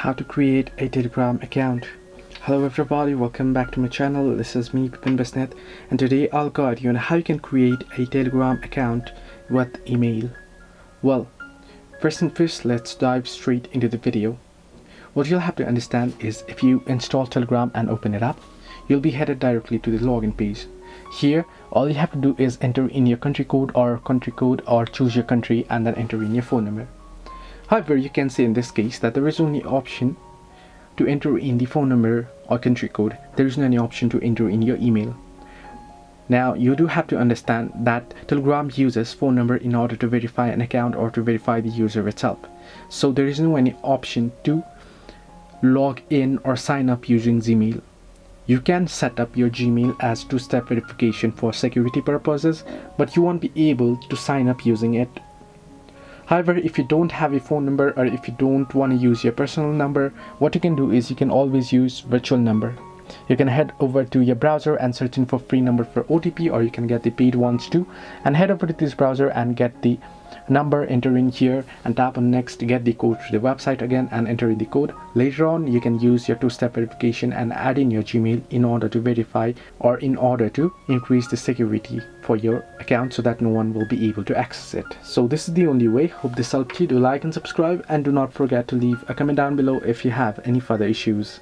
how to create a Telegram account. Hello everybody, welcome back to my channel. This is me, Bipin Basnet, and today I'll guide you on how you can create a Telegram account with email. Well, first and first, let's dive straight into the video. What you'll have to understand is if you install Telegram and open it up, you'll be headed directly to the login page. Here, all you have to do is enter in your country code or choose your country and then enter in your phone number. However, you can see in this case that there is only option to enter in the phone number or country code. There isn't any option to enter in your email. Now, you do have to understand that Telegram uses phone number in order to verify an account or to verify the user itself. So there isn't any option to log in or sign up using Gmail. You can set up your Gmail as two-step verification for security purposes, but you won't be able to sign up using it. However, if you don't have a phone number or if you don't want to use your personal number, what you can do is you can always use virtual number. You can head over to your browser and search in for free number for OTP, or you can get the paid ones too, and head over to this browser and get the number, enter in here and tap on next to get the code to the website again and enter in the code. Later on, you can use your two-step verification and add in your Gmail in order to verify or in order to increase the security for your account so that no one will be able to access it. So this is the only way. Hope this helped you. Do like and subscribe, and do not forget to leave a comment down below if you have any further issues.